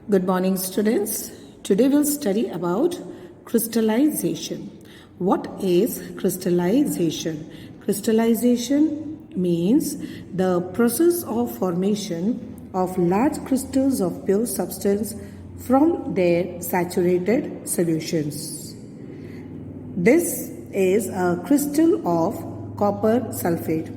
Good morning, students. Today we'll study about crystallization. What is crystallization? Crystallization means the process of formation of large crystals of pure substance from their saturated solutions. This is a crystal of copper sulfate.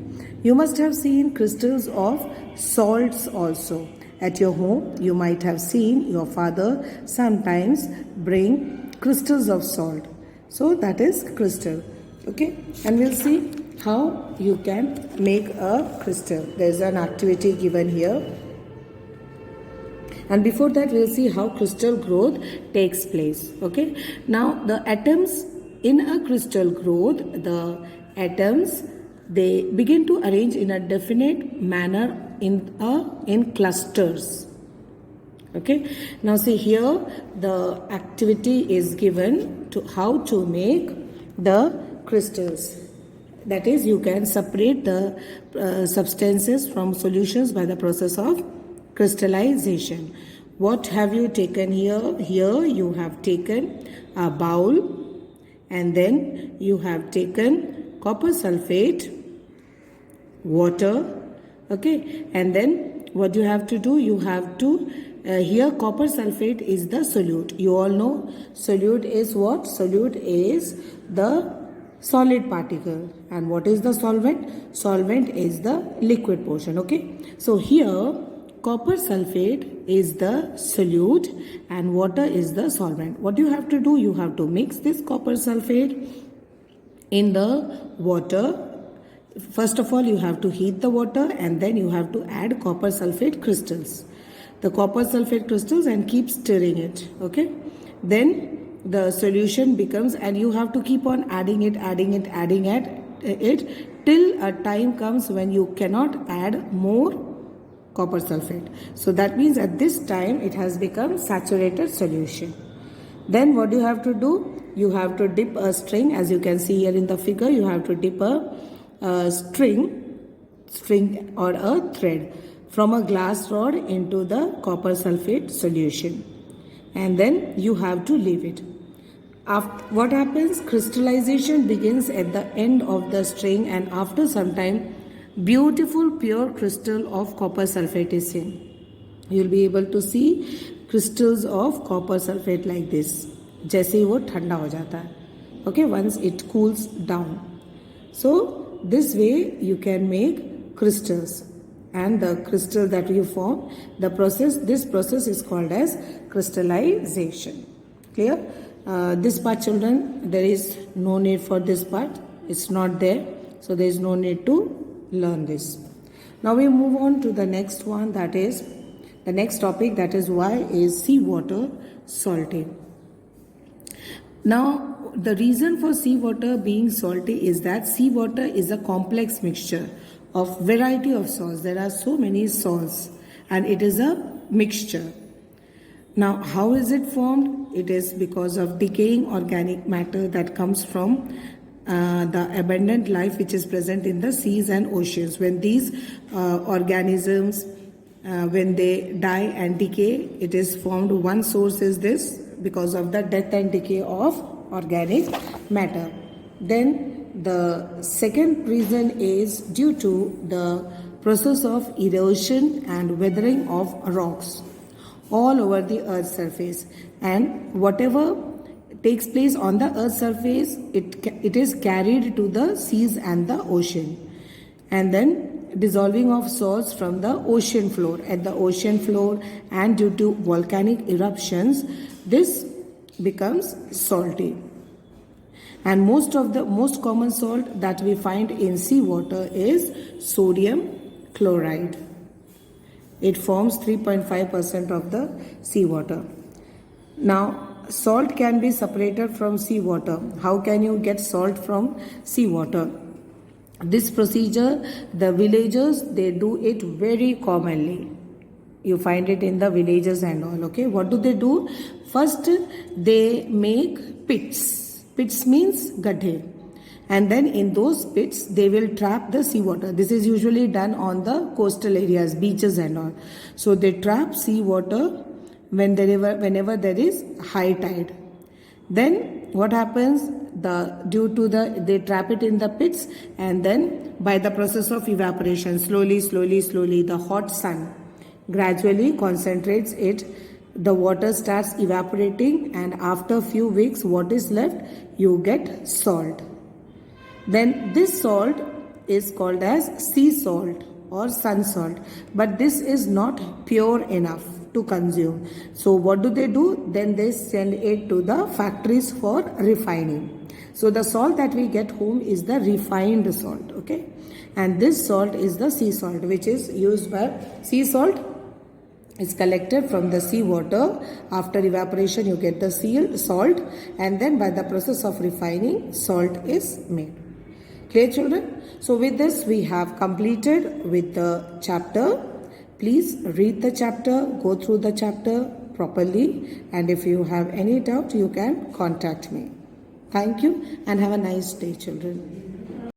You must have seen crystals of salts also. At your home, you might have seen your father sometimes bring crystals of salt. So that is crystal. Okay, and we'll see how you can make a crystal. There's an activity given here. And before that, we'll see how crystal growth takes place. Okay, now the atoms in a crystal growth, the atoms, they begin to arrange in a definite manner in clusters. Okay, now see here the activity is given to how to make the crystals. That is, you can separate the substances from solutions by the process of crystallization. What have you taken here? Here you have taken a bowl, and then you have taken copper sulfate, water, okay, and then what you have to do, you have to here copper sulfate is the solute. You all know solute is what? Solute is the solid particle, and what is the solvent? Solvent is the liquid portion. Okay, so here copper sulfate is the solute and water is the solvent. What you have to do, you have to mix this copper sulfate in the water. First of all, you have to heat the water and then you have to add copper sulfate crystals. The copper sulfate crystals, and keep stirring it. Okay, then the solution becomes, and you have to keep on adding it till a time comes when you cannot add more copper sulfate. So that means at this time it has become saturated solution. Then what you have to do? You have to dip a string, as you can see here in the figure. You have to dip a string or a thread from a glass rod into the copper sulfate solution, and then you have to leave it. After, what happens? Crystallization begins at the end of the string, and after some time beautiful pure crystal of copper sulfate is seen. You'll be able to see crystals of copper sulfate like this. जैसे ही वो ठंडा हो जाता है. Okay, once it cools down. So this way you can make crystals, and the crystal that you form, this process is called as crystallization. Clear? This part, children, there is no need for this part. It's not there, so there is no need to learn this. Now we move on to the next one, that is the next topic, that is why is seawater salty. Now the reason for seawater being salty is that seawater is a complex mixture of variety of salts. There are so many salts and it is a mixture. Now how is it formed? It is because of decaying organic matter that comes from the abundant life which is present in the seas and oceans. When these organisms, when they die and decay, it is formed. One source is this, because of the death and decay of organic matter. Then the second reason is due to the process of erosion and weathering of rocks all over the earth's surface, and whatever takes place on the earth's surface, it is carried to the seas and the ocean. And then dissolving of salts from the ocean floor. At the ocean floor and due to volcanic eruptions, this becomes salty. And most common salt that we find in seawater is sodium chloride. It forms 3.5% of the seawater. Now salt can be separated from seawater. How can you get salt from seawater? This procedure, the villagers, they do it very commonly. You find it in the villages and all. Okay, what do? First, they make pits. Pits means gadhe. And then in those pits, they will trap the seawater. This is usually done on the coastal areas, beaches and all. So they trap seawater whenever there is high tide. Then what happens? They trap it in the pits, and then by the process of evaporation, slowly, the hot sun gradually concentrates it. The water starts evaporating, and after few weeks, what is left? You get salt. Then this salt is called as sea salt or sun salt, but this is not pure enough to consume. So what do? Then they send it to the factories for refining. So the salt that we get home is the refined salt, okay? And this salt is the sea salt, which is used by sea salt. Is collected from the sea water. After evaporation, you get the sea salt, and then by the process of refining, salt is made. Clear, children? So with this, we have completed with the chapter. Please read the chapter, go through the chapter properly, and if you have any doubt, you can contact me. Thank you and have a nice day, children.